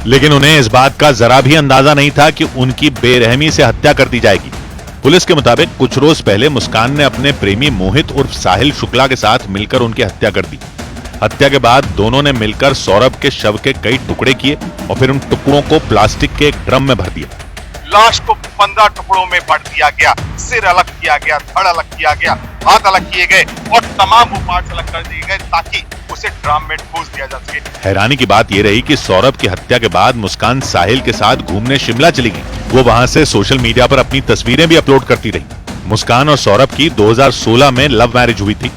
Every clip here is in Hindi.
लेकिन उन्हें इस बात का जरा भी अंदाजा नहीं था कि उनकी बेरहमी से हत्या कर दी जाएगी। पुलिस के मुताबिक कुछ रोज पहले मुस्कान ने अपने प्रेमी मोहित उर्फ साहिल शुक्ला के साथ मिलकर उनकी हत्या कर दी। हत्या के बाद दोनों ने मिलकर सौरभ के शव के कई टुकड़े किए और फिर उन टुकड़ों को प्लास्टिक के एक ड्रम में भर दिया। लाश को 15 टुकड़ों में बांट दिया गया, सिर अलग किया गया, धड़ अलग किया गया, हाथ अलग किए गए और तमाम वो पार्ट्स अलग कर दिए गए ताकि उसे ड्रम में ठूस दिया जा सके। हैरानी की बात यह रही कि सौरभ की हत्या के बाद मुस्कान साहिल के साथ घूमने शिमला चली गई। वो वहां से सोशल मीडिया पर अपनी तस्वीरें भी अपलोड करती रही। मुस्कान और सौरभ की 2016 में लव मैरिज हुई थी।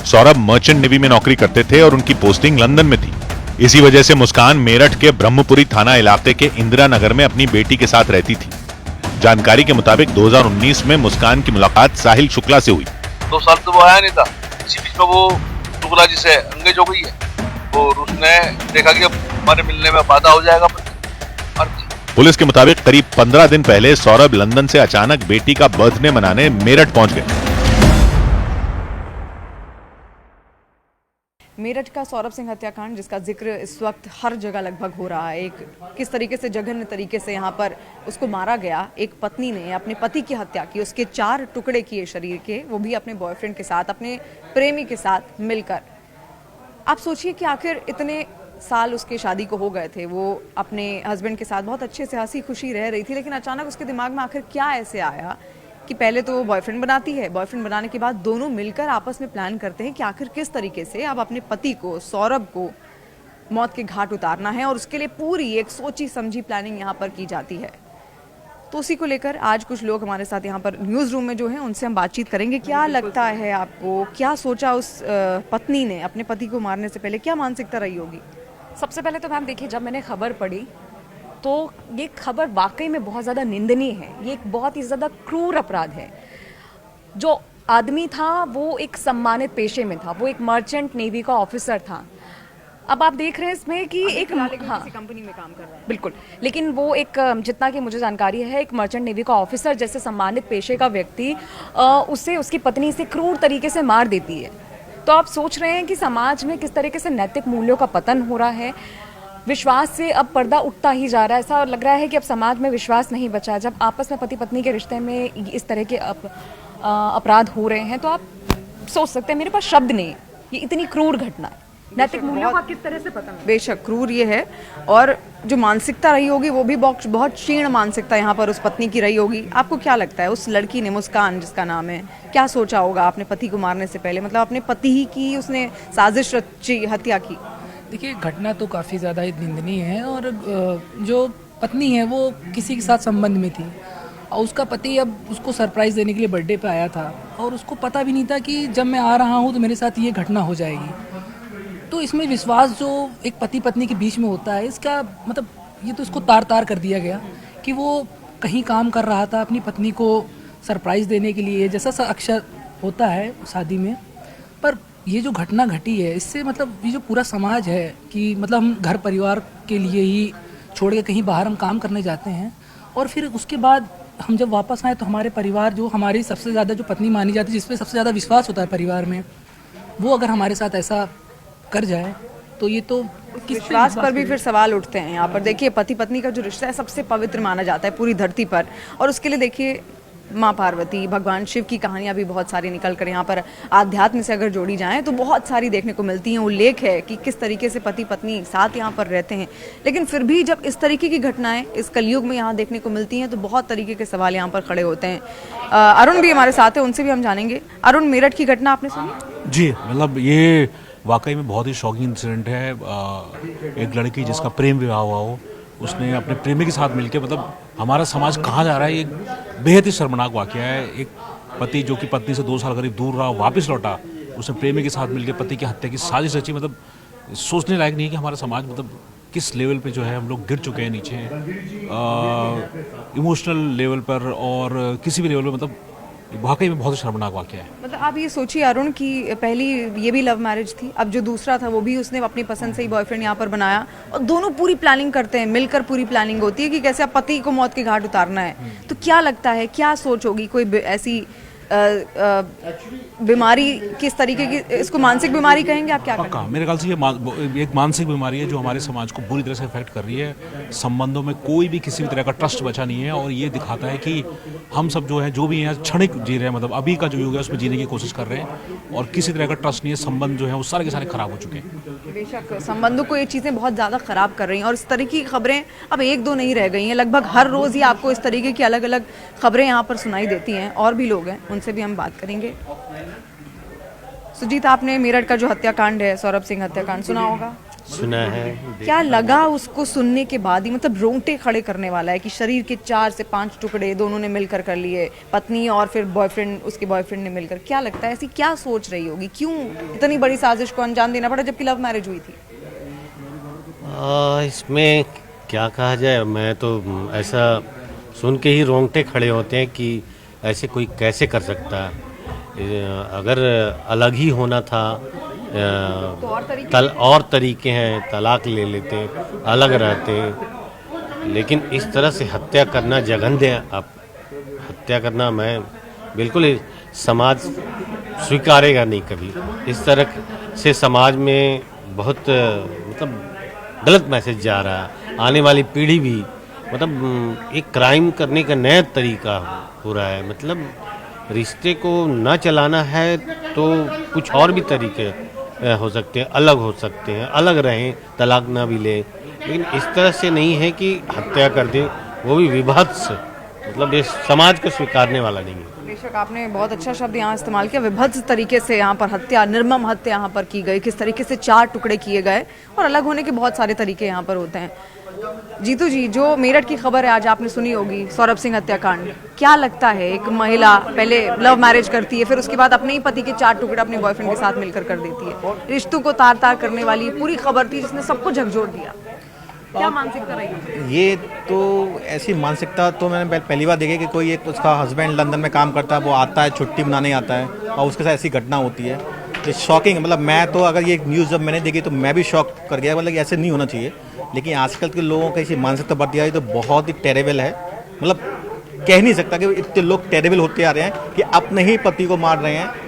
सौरभ मर्चेंट नेवी में नौकरी करते थे और उनकी पोस्टिंग लंदन में थी। इसी वजह से मुस्कान मेरठ के ब्रह्मपुरी थाना इलाके के इंदिरा नगर में अपनी बेटी के साथ रहती थी। जानकारी के मुताबिक 2019 में मुस्कान की मुलाकात साहिल शुक्ला से हुई। 2 साल तो वो आया नहीं था, इसी बीच में वो शुक्ला जी से एंगेज हो गई है और उसने देखा कि अब हमारे मिलने में वादा हो जाएगा। पुलिस के मुताबिक करीब 15 दिन पहले सौरभ लंदन से अचानक बेटी का बर्थडे मनाने मेरठ पहुंच गए। मेरठ का सौरभ सिंह हत्याकांड जिसका जिक्र इस वक्त हर जगह लगभग हो रहा है, एक किस तरीके से जघन्य तरीके से यहाँ पर उसको मारा गया। एक पत्नी ने अपने पति की हत्या की, उसके 4 टुकड़े किए शरीर के, वो भी अपने बॉयफ्रेंड के साथ, अपने प्रेमी के साथ मिलकर। आप सोचिए कि आखिर इतने साल उसके शादी को हो गए थे, वो अपने हस्बैंड के साथ बहुत अच्छे से हंसी खुशी रह रही थी, लेकिन अचानक उसके दिमाग में आखिर क्या ऐसे आया कि पहले तो वो बॉयफ्रेंड बनाती है, बॉयफ्रेंड बनाने के बाद दोनों मिलकर आपस में प्लान करते हैं कि आखिर किस तरीके से अब अपने पति को, सौरभ को मौत के घाट उतारना है, और उसके लिए पूरी एक सोची समझी प्लानिंग यहाँ पर की जाती है। तो उसी को लेकर आज कुछ लोग हमारे साथ यहाँ पर न्यूज़ रूम में जो है उनसे हम बातचीत करेंगे। क्या लगता है आपको, क्या सोचा उस पत्नी ने अपने पति को मारने से पहले, क्या मानसिकता रही होगी? सबसे पहले तो मैम देखिए, जब मैंने खबर पढ़ी तो ये खबर वाकई में बहुत ज़्यादा निंदनीय है। ये एक बहुत ही ज़्यादा क्रूर अपराध है। जो आदमी था वो एक सम्मानित पेशे में था, वो एक मर्चेंट नेवी का ऑफिसर था। अब आप देख रहे हैं इसमें कि एक किसी कंपनी में काम कर रहा है, बिल्कुल, लेकिन वो एक, जितना कि मुझे जानकारी है, एक मर्चेंट नेवी का ऑफिसर जैसे सम्मानित पेशे का व्यक्ति उसे उसकी पत्नी से क्रूर तरीके से मार देती है। तो आप सोच रहे हैं कि समाज में किस तरीके से नैतिक मूल्यों का पतन हो रहा है। विश्वास से अब पर्दा उठता ही जा रहा है। ऐसा लग रहा है कि अब समाज में विश्वास नहीं बचा। जब आपस में पति पत्नी के रिश्ते में इस तरह के अपराध हो रहे हैं तो आप सोच सकते हैं, मेरे पास शब्द नहीं, ये इतनी क्रूर घटना है। नैतिक मूल्यों का किस तरह से पता है? बेशक क्रूर ये है, और जो मानसिकता रही होगी वो भी बहुत क्षीण मानसिकता यहाँ पर उस पत्नी की रही होगी। आपको क्या लगता है उस लड़की ने, मुस्कान जिसका नाम है, क्या सोचा होगा अपने पति को मारने से पहले? मतलब अपने पति ही की उसने साजिश रची, हत्या की। देखिए, घटना तो काफ़ी ज़्यादा निंदनीय है, और जो पत्नी है वो किसी के साथ संबंध में थी और उसका पति अब उसको सरप्राइज़ देने के लिए बर्थडे पे आया था, और उसको पता भी नहीं था कि जब मैं आ रहा हूँ तो मेरे साथ ये घटना हो जाएगी। तो इसमें विश्वास जो एक पति पत्नी के बीच में होता है, इसका मतलब ये तो इसको तार तार कर दिया गया कि वो कहीं काम कर रहा था अपनी पत्नी को सरप्राइज़ देने के लिए, जैसा अक्सर होता है शादी में। पर ये जो घटना घटी है, इससे मतलब ये जो पूरा समाज है कि मतलब हम घर परिवार के लिए ही छोड़ के कहीं बाहर हम काम करने जाते हैं, और फिर उसके बाद हम जब वापस आए तो हमारे परिवार, जो हमारी सबसे ज़्यादा जो पत्नी मानी जाती है, जिस पे सबसे ज़्यादा विश्वास होता है परिवार में, वो अगर हमारे साथ ऐसा कर जाए तो ये तो विश्वास पर भी फिर सवाल उठते हैं। यहाँ पर देखिए, पति पत्नी का जो रिश्ता है सबसे पवित्र माना जाता है पूरी धरती पर, और उसके लिए देखिए माँ पार्वती, भगवान शिव की कहानियाँ भी बहुत सारी निकल कर यहाँ पर आध्यात्म से अगर जोड़ी जाएं तो बहुत सारी देखने को मिलती हैं। उल्लेख है कि किस तरीके से पति पत्नी साथ यहाँ पर रहते हैं, लेकिन फिर भी जब इस तरीके की घटनाएं इस कलयुग में यहाँ देखने को मिलती हैं तो बहुत तरीके के सवाल यहाँ पर खड़े होते हैं। अरुण भी हमारे साथ है, उनसे भी हम जानेंगे। अरुण, मेरठ की घटना आपने सुनी? जी, मतलब ये वाकई में बहुत ही शॉकिंग इंसिडेंट है। एक लड़की जिसका प्रेम विवाह हुआ हो, उसने अपने प्रेमी के साथ मिलकर, मतलब हमारा समाज कहाँ जा रहा है, ये बेहद ही शर्मनाक वाकया है। एक पति जो कि पत्नी से 2 साल करीब दूर रहा, वापस लौटा, उसने प्रेमी के साथ मिलकर पति की हत्या की साजिश रची। मतलब सोचने लायक नहीं है कि हमारा समाज मतलब किस लेवल पे जो है हम लोग गिर चुके हैं नीचे, इमोशनल लेवल पर और किसी भी लेवल पर। मतलब वाकई में बहुत ही शर्मनाक वाकया है। मतलब आप ये सोचिए अरुण की पहली ये भी लव मैरिज थी, अब जो दूसरा था वो भी उसने अपनी पसंद से ही बॉयफ्रेंड यहाँ पर बनाया, और दोनों पूरी प्लानिंग करते हैं, मिलकर पूरी प्लानिंग होती है कि कैसे अब पति को मौत के घाट उतारना है। तो क्या लगता है, क्या सोच होगी? कोई ऐसी बीमारी किस तरीके की, इसको मानसिक बीमारी कहेंगे आप, क्या कहेंगे? पक्का मेरे ख्याल से ये एक मानसिक बीमारी है जो हमारे समाज को बुरी तरह से इफेक्ट कर रही है। संबंधों में कोई भी किसी भी तरह का ट्रस्ट बचा नहीं है और ये दिखाता है कि हम सब जो है जो भी हैं क्षणिक जी रहे हैं, मतलब अभी का जो युग है उसमें जीने की कोशिश कर रहे हैं और किसी तरह का ट्रस्ट नहीं है। संबंध जो है वो सारे के सारे खराब हो चुके हैं। बेशक संबंधों को ये चीज़ें बहुत ज़्यादा ख़राब कर रही हैं और इस तरह की खबरें अब एक दो नहीं रह गई हैं, लगभग हर रोज़ ही आपको इस तरीके की अलग अलग खबरें यहाँ पर सुनाई देती हैं। और भी लोग हैं, उनसे भी हम बात करेंगे। सुजीत, आपने मेरठ का जो हत्याकांड है, सौरभ सिंह हत्याकांड, सुना होगा? सुना है। क्या लगा उसको सुनने के बाद ही, मतलब रोंगटे खड़े करने वाला है कि शरीर के 4 से 5 टुकड़े दोनों ने मिलकर कर लिए, पत्नी और फिर बॉयफ्रेंड, उसके बॉयफ्रेंड ने मिलकर। क्या लगता है ऐसी क्या सोच रही होगी, क्यों इतनी बड़ी साजिश को अंजाम देना पड़ा जबकि लव मैरिज हुई थी? इसमें क्या कहा जाए, मैं तो ऐसा सुन के ही रोंगटे खड़े होते हैं कि ऐसे कोई कैसे कर सकता है। अगर अलग ही होना था तो और तरीके हैं, तलाक ले लेते, अलग रहते, लेकिन इस तरह से हत्या करना जघन्य। अब हत्या करना मैं बिल्कुल समाज स्वीकारेगा नहीं कभी। इस तरह से समाज में बहुत मतलब गलत मैसेज जा रहा है। आने वाली पीढ़ी भी मतलब एक क्राइम करने का नया तरीका हो रहा है। मतलब रिश्ते को न चलाना है तो कुछ और भी तरीके हो सकते हैं, अलग हो सकते हैं, अलग रहें, तलाक ना भी लें, लेकिन इस तरह से नहीं है कि हत्या कर दें, वो भी विभत्स। मतलब ये समाज को स्वीकारने वाला नहीं है। बेशक आपने बहुत अच्छा शब्द यहाँ इस्तेमाल किया, विभत्स तरीके से यहाँ पर हत्या, निर्मम हत्या यहाँ पर की गई, किस तरीके से 4 टुकड़े किए गए और अलग होने के बहुत सारे तरीके यहाँ पर होते हैं। जीतू जी, जो मेरठ की खबर है आज आपने सुनी होगी, सौरभ सिंह हत्याकांड, क्या लगता है एक महिला पहले लव मैरिज करती है, फिर उसके बाद अपने ही पति के 4 टुकड़े अपने बॉयफ्रेंड के साथ मिलकर कर देती है, रिश्तों को तार तार करने वाली पूरी खबर थी जिसने सबको झकझोर दिया। क्या मानसिकता रही? ये तो ऐसी मानसिकता तो मैंने पहली बार देखी कि कोई एक उसका हस्बैंड लंदन में काम करता है, वो आता है छुट्टी मनाने आता है और उसके साथ ऐसी घटना होती है। तो शॉकिंग, मतलब मैं तो अगर ये न्यूज़ जब मैंने देखी तो मैं भी शॉक कर गया, मतलब ऐसे नहीं होना चाहिए। लेकिन आजकल के लोगों का ऐसी मानसिकता बढ़ गया है तो बहुत ही टेरेबल है। मतलब कह नहीं सकता कि इतने लोग टेरेबल होते आ रहे हैं कि अपने ही पति को मार रहे हैं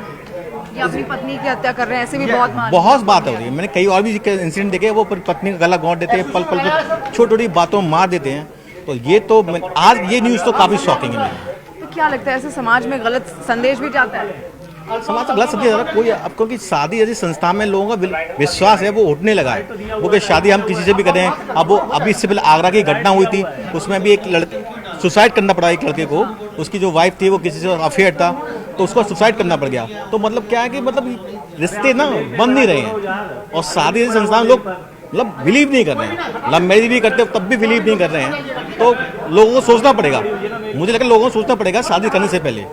या अपनी पत्नी की हत्या कर रहे हैं, ऐसे भी बहुत बात हो रही है। मैंने कई और भी इंसिडेंट देखे, वो पत्नी का गला घोंट देते हैं, पल पल छोटी छोटी बातों में मार देते हैं। तो ये तो आज ये न्यूज़ तो काफ़ी शॉकिंग है। तो क्या लगता है ऐसे समाज में गलत संदेश भी जाता है? समाज तो गलत समझे कोई। अब क्योंकि शादी जैसी संस्था में लोगों का विश्वास है वो उठने लगा है, वो कि शादी हम किसी से भी करें। अब वो अभी इससे पहले आगरा की घटना हुई थी, उसमें भी एक लड़के सुसाइड करना पड़ा एक लड़के को, उसकी जो वाइफ थी वो किसी से अफेयर था तो उसको सुसाइड करना पड़ गया। तो मतलब क्या है कि मतलब रिश्ते ना बन नहीं रहे हैं और शादी जैसी संस्था में लोग मतलब बिलीव नहीं कर रहे हैं। लव मैरिज भी करते तब भी बिलीव नहीं कर रहे हैं। तो लोगों को सोचना पड़ेगा, मुझे लगता है लोगों को सोचना पड़ेगा, शादी करने से पहले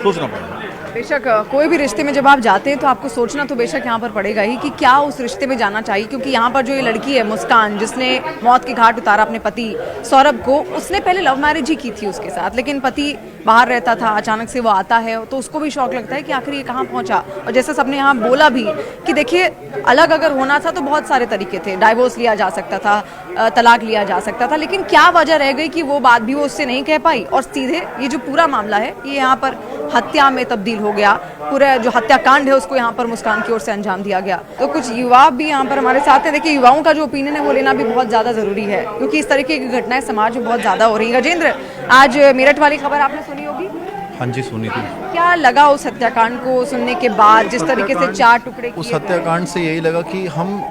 सोचना पड़ेगा। बेशक कोई भी रिश्ते में जब आप जाते हैं तो आपको सोचना तो बेशक यहाँ पर पड़ेगा ही कि क्या उस रिश्ते में जाना चाहिए, क्योंकि यहाँ पर जो ये लड़की है मुस्कान, जिसने मौत के घाट उतारा अपने पति सौरभ को, उसने पहले लव मैरिज ही की थी उसके साथ, लेकिन पति बाहर रहता था, अचानक से वो आता है तो उसको भी शौक लगता है कि आखिर ये कहाँ पहुँचा। और जैसे सबने यहाँ बोला भी कि देखिए अलग अगर होना था तो बहुत सारे तरीके थे, डाइवोर्स लिया जा सकता था, तलाक लिया जा सकता था, लेकिन क्या वजह रह गई कि वो बात भी वो उससे नहीं कह पाई और सीधे ये जो पूरा मामला है ये यहाँ पर हत्या में तब्दील हो गया। पूरा जो हत्याकांड है उसको यहाँ पर मुस्कान की ओर से अंजाम दिया गया। तो कुछ युवा भी यहाँ पर हमारे साथ हैं। देखिए युवाओं का जो ओपिनियन है वो लेना भी बहुत ज़्यादा ज़रूरी है, क्योंकि इस तरीके की घटनाएं समाज में बहुत ज़्यादा हो रही है। गजेंद्र, आज मेरठ वाली खबर आपने सुनी होगी? हाँ जी, सुनी थी। क्या लगा उस हत्याकांड को सुनने के बाद, जिस तरीके से 4 टुकड़े किए? उस हत्याकांड से यही लगा कि हम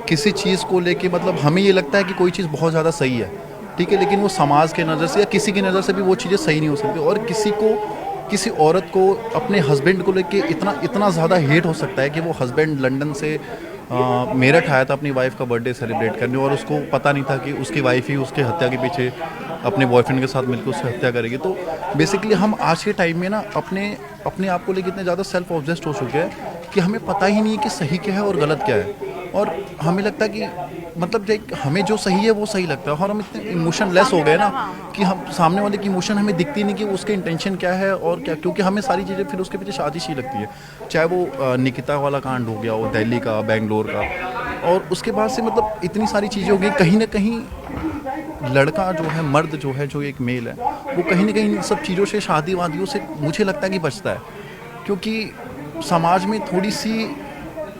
किसी चीज़ को लेके, मतलब हमें ये लगता है कि कोई चीज़ बहुत ज़्यादा सही है, ठीक है, लेकिन वो समाज के नज़र से या किसी की नज़र से भी वो चीज़ें सही नहीं हो सकती। और किसी औरत को अपने हस्बैंड को लेके इतना ज़्यादा हेट हो सकता है कि वो हस्बैंड लंदन से मेरठ आया था अपनी वाइफ का बर्थडे सेलिब्रेट करने, और उसको पता नहीं था कि उसकी वाइफ ही उसके हत्या के पीछे अपने बॉयफ्रेंड के साथ मिलकर उससे हत्या करेगी। तो बेसिकली हम आज के टाइम में ना अपने आप को लेकर इतने ज़्यादा सेल्फ ऑब्सेस्ड हो चुके हैं कि हमें पता ही नहीं है कि सही क्या है और गलत क्या है। और हमें लगता है कि मतलब हमें जो सही है वो सही लगता है, और हम इतने इमोशनलेस हो गए ना कि हम सामने वाले की इमोशन हमें दिखती नहीं कि उसके इंटेंशन क्या है और क्या, क्योंकि हमें सारी चीज़ें फिर उसके पीछे साजिश ही लगती है। चाहे वो निकिता वाला कांड हो गया, वो दिल्ली का, बेंगलोर का, और उसके बाद से मतलब इतनी सारी चीज़ें हो गई, कहीं ना कहीं लड़का जो है, मर्द जो है, जो एक मेल है, वो कहीं ना कहीं इन सब चीज़ों से, शादी वादियों से मुझे लगता है कि बचता है, क्योंकि समाज में थोड़ी सी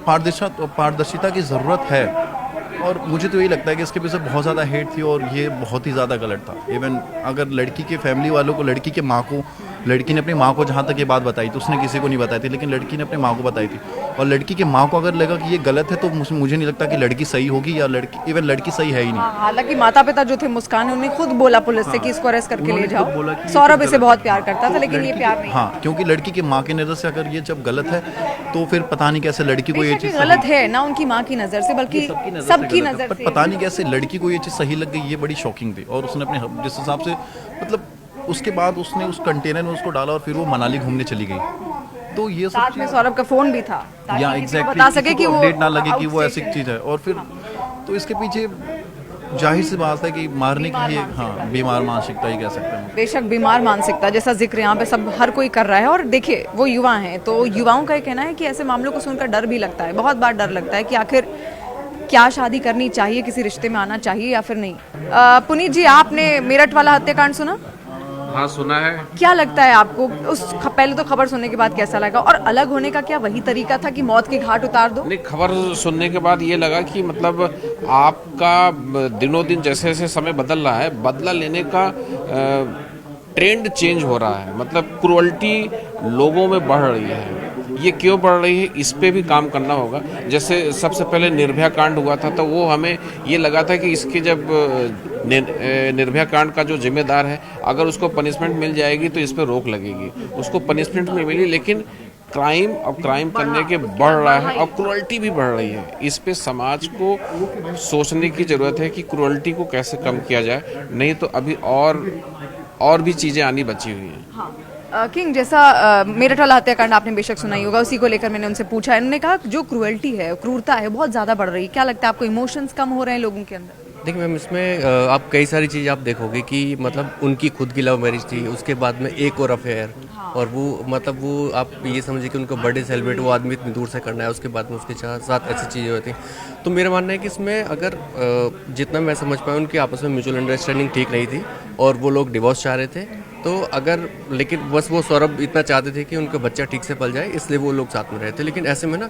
पारदर्शिता की ज़रूरत है। और मुझे तो यही लगता है कि इसके पीछे बहुत ज़्यादा हेट थी और ये बहुत ही ज़्यादा गलत था। इवन अगर लड़की के फैमिली वालों को, लड़की के माँ को, लड़की ने अपनी माँ को जहाँ तक ये बात बताई तो उसने किसी को नहीं बताई थी, लेकिन लड़की ने अपनी माँ को बताई थी। और लड़की की माँ को अगर लगा कि ये गलत है तो मुझे नहीं लगता कि लड़की सही होगी, या लड़की, इवन लड़की सही है ही नहीं। हालांकि माता पिता जो थे मुस्कान, उन्होंने खुद बोला पुलिस से कि इसको अरेस्ट करके ले जाओ। सौरभ इसे बहुत प्यार करता था, लेकिन ये प्यार नहीं। हाँ, क्योंकि लड़की की माँ की नज़र से अगर ये जब गलत है तो फिर पता नहीं कैसे लड़की को ये चीज़ गलत है ना उनकी माँ की नज़र से, बल्कि सबकी नज़र से। पता नहीं कैसे लड़की को ये चीज़ सही लग गई, ये बड़ी शॉकिंग थी। और उसने अपने जिस हिसाब से, मतलब उसके बाद उसने उस कंटेनर में उसको डाला और फिर वो मनाली घूमने चली गई। तो ये सब साथ में सौरभ का फोन भी था, ताकि या किसी को बता सके कि वो अपडेट ना लगे कि वो ऐसी चीज़ है। और फिर तो इसके पीछे जाहिर सी बात है कि मारने की ये, हाँ, बीमार मानसिकता ही कह सकते हैं। बेशक बीमार मानसिकता, जैसा जिक्र यहाँ पे सब हर कोई कर रहा है। और देखिए, वो युवा हैं, तो युवाओं का ये कहना है कि ऐसे मामलों को सुनकर डर भी लगता है, बहुत बार डर लगता है कि आखिर क्या शादी करनी चाहिए, किसी रिश्ते में आना चाहिए या फिर नहीं। पुनीत जी, आपने मेरठ वाला हत्याकांड सुना? हाँ, सुना है। क्या लगता है आपको, पहले तो खबर सुनने के बाद कैसा लगा, और अलग होने का क्या वही तरीका था कि मौत की घाट उतार दो? नहीं, खबर सुनने के बाद ये लगा कि मतलब आपका दिनों दिन जैसे जैसे समय बदल रहा है, बदला लेने का ट्रेंड चेंज हो रहा है। मतलब क्रूअल्टी लोगों में बढ़ रही है। ये क्यों बढ़ रही है, इस पे भी काम करना होगा। जैसे सबसे पहले निर्भया कांड हुआ था, तो वो हमें ये लगा था कि इसके जब निर्भया कांड का जो जिम्मेदार है, अगर उसको पनिशमेंट मिल जाएगी तो इस पर रोक लगेगी। उसको पनिशमेंट नहीं मिली, लेकिन क्राइम करने के बढ़ रहा है और क्रूअल्टी भी बढ़ रही है। इस पे समाज को सोचने की ज़रूरत है कि क्रूअल्टी को कैसे कम किया जाए, नहीं तो अभी और भी चीज़ें आनी बची हुई हैं। हाँ। किंग, जैसा मेरठ वाला हत्याकांड आपने बेशक सुना ही होगा, उसी को लेकर मैंने उनसे पूछा। उन्होंने कहा जो क्रूअल्टी है, क्रूरता है, बहुत ज़्यादा बढ़ रही है। क्या लगता है आपको, इमोशंस कम हो रहे हैं लोगों के अंदर? देखिए मैम, इसमें आप कई सारी चीज़ आप देखोगे कि मतलब उनकी खुद की लव मैरिज थी, उसके बाद में एक और अफेयर, और वो मतलब वो आप ये समझिए कि उनका बर्थडे सेलिब्रेट वो आदमी इतनी दूर से करना है, उसके बाद में उसके साथ ऐसी चीज़ें होती हैं। तो मेरा मानना है कि इसमें अगर जितना मैं समझ पाया, उनकी आपस में म्यूचुअल अंडरस्टैंडिंग ठीक नहीं थी और वो लोग डिवोर्स चाह रहे थे। तो अगर, लेकिन बस वो सौरभ इतना चाहते थे कि उनका बच्चा ठीक से पल जाए, इसलिए वो लोग साथ में रहे थे। लेकिन ऐसे में ना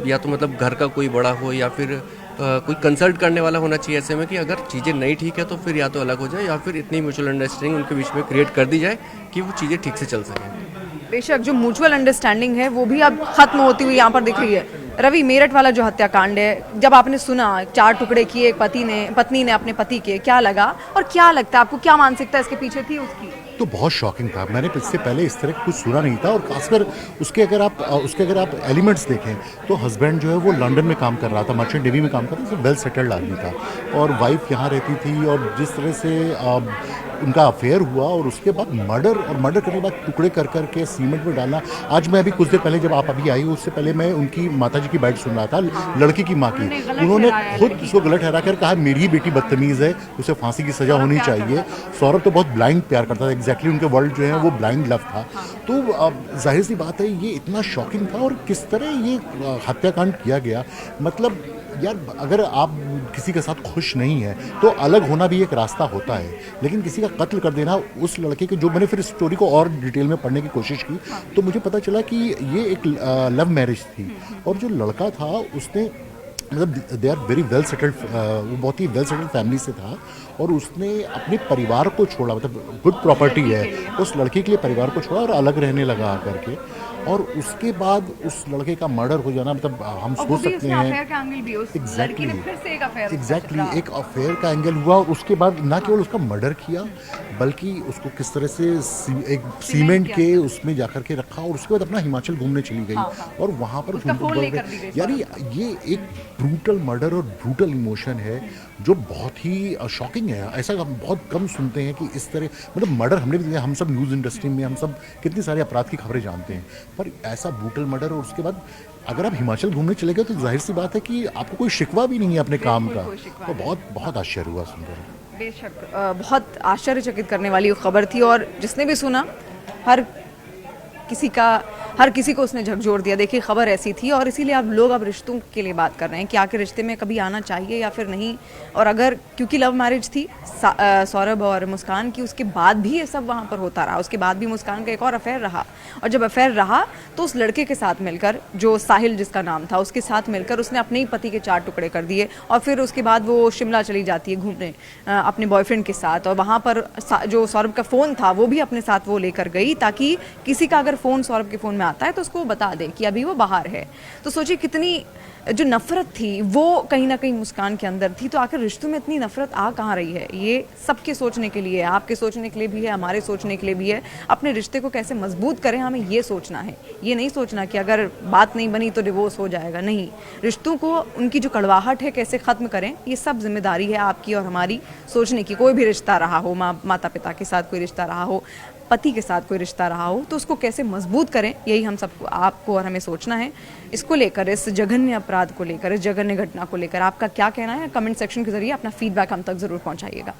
या तो मतलब घर का कोई बड़ा हो या फिर कोई कंसल्ट करने वाला होना चाहिए ऐसे में, कि अगर चीज़ें नहीं ठीक है तो फिर या तो अलग हो जाए या फिर इतनी म्यूचुअल अंडरस्टैंडिंग उनके बीच में क्रिएट कर दी जाए कि वो चीज़ें ठीक से चल सकें। बेशक जो म्यूचुअल अंडरस्टैंडिंग है वो भी अब खत्म होती हुई यहाँ पर दिख रही है। रवि, मेरठ वाला जो हत्याकांड है, जब आपने सुना 4 टुकड़े किए पत्नी ने अपने पति के, क्या लगा और क्या लगता है आपको, क्या मानसिकता इसके पीछे थी उसकी? तो बहुत शॉकिंग था। मैंने इससे पहले इस तरह कुछ सुना नहीं था। और खासकर उसके अगर आप एलिमेंट्स देखें तो हस्बैंड जो है वो लंदन में काम कर रहा था, मर्चेंट नेवी में काम कर रहा था, वेल सेटल्ड आदमी था, और वाइफ यहाँ रहती थी। और जिस तरह से उनका अफेयर हुआ और उसके बाद मर्डर करने के बाद टुकड़े कर करके सीमेंट में डालना। आज मैं अभी कुछ देर पहले जब आप अभी आई, उससे पहले मैं उनकी माताजी की बाइट सुन रहा था, लड़की की माँ की। उन्होंने खुद उसको गलत ठहरा कर कहा मेरी ही बेटी बदतमीज़ है, उसे फांसी की सज़ा होनी चाहिए। सौरभ तो बहुत ब्लाइंड प्यार करता था, एग्जैक्टली उनके वर्ल्ड जो है वो ब्लाइंड लव था। तो जाहिर सी बात है ये इतना शॉकिंग था। और किस तरह ये हत्याकांड किया गया, मतलब यार, अगर आप किसी के साथ खुश नहीं है तो अलग होना भी एक रास्ता होता है, लेकिन किसी का कत्ल कर देना, उस लड़के के, जो मैंने फिर स्टोरी को और डिटेल में पढ़ने की कोशिश की तो मुझे पता चला कि ये एक लव मैरिज थी। और जो लड़का था उसने, मतलब they are very well settled, वो बहुत ही वेल सेटल्ड फैमिली से था, और उसने अपने परिवार को छोड़ा, मतलब गुड प्रॉपर्टी है, उस लड़के के लिए परिवार को छोड़ा और अलग रहने लगा आकर के। और उसके बाद उस लड़के का मर्डर हो जाना, मतलब हम सोच सकते हैं एग्जैक्टली एक अफेयर का एंगल हुआ। और उसके बाद ना केवल उसका मर्डर किया, बल्कि उसको किस तरह से एक सीमेंट के उसमें जाकर के रखा, और उसके बाद अपना हिमाचल घूमने चली गई। और वहाँ पर यार ये एक ब्रूटल मर्डर और ब्रूटल इमोशन है जो बहुत ही शॉकिंग है। ऐसा हम बहुत कम सुनते हैं कि इस तरह, मतलब मर्डर हमने भी, हम सब न्यूज़ इंडस्ट्री में हम सब कितनी सारे अपराध की खबरें जानते हैं, पर ऐसा ब्रूटल मर्डर। और उसके बाद अगर आप हिमाचल घूमने चले गए तो जाहिर सी बात है कि आपको कोई शिकवा भी नहीं है अपने काम का। तो बहुत आश्चर्य हुआ सुनकर। बेशक बहुत आश्चर्यचकित करने वाली खबर थी, और जिसने भी सुना, हर किसी का हर किसी को उसने झकझोर दिया। देखिए खबर ऐसी थी और इसीलिए अब लोग अब रिश्तों के लिए बात कर रहे हैं कि आखिर रिश्ते में कभी आना चाहिए या फिर नहीं। और अगर क्योंकि लव मैरिज थी सौरभ और मुस्कान की, उसके बाद भी ये सब वहाँ पर होता रहा, उसके बाद भी मुस्कान का एक और अफेयर रहा, और जब अफेयर रहा तो उस लड़के के साथ मिलकर, जो साहिल जिसका नाम था, उसके साथ मिलकर उसने अपने ही पति के 4 टुकड़े कर दिए। और फिर उसके बाद वो शिमला चली जाती है घूमने अपने बॉयफ्रेंड के साथ, और वहाँ पर जो सौरभ का फ़ोन था वो भी अपने साथ वो लेकर गई, ताकि किसी का अगर फ़ोन सौरभ के फ़ोन में आता है तो उसको वो बता दे कि अभी वो बाहर है। तो सोचिए कितनी जो नफरत थी वो कहीं ना कहीं मुस्कान के अंदर थी। तो आखिर रिश्तों में इतनी नफरत आ कहाँ रही है? ये सबके सोचने के लिए है, आपके सोचने के लिए भी है, हमारे सोचने के लिए भी है। अपने रिश्ते को कैसे मजबूत करें, हमें ये सोचना है। ये नहीं सोचना कि अगर बात नहीं बनी तो डिवोर्स हो जाएगा, नहीं। रिश्तों को, उनकी जो कड़वाहट है कैसे ख़त्म करें, ये सब जिम्मेदारी है आपकी और हमारी सोचने की। कोई भी रिश्ता रहा हो, माता पिता के साथ कोई रिश्ता रहा हो, पति के साथ कोई रिश्ता रहा हो, तो उसको कैसे मजबूत करें, यही हम सबको, आपको और हमें सोचना है। इसको लेकर, इस जघन्य अपराध को लेकर, इस जघन्य घटना को लेकर आपका क्या कहना है? कमेंट सेक्शन के जरिए अपना फीडबैक हम तक ज़रूर पहुंचाइएगा।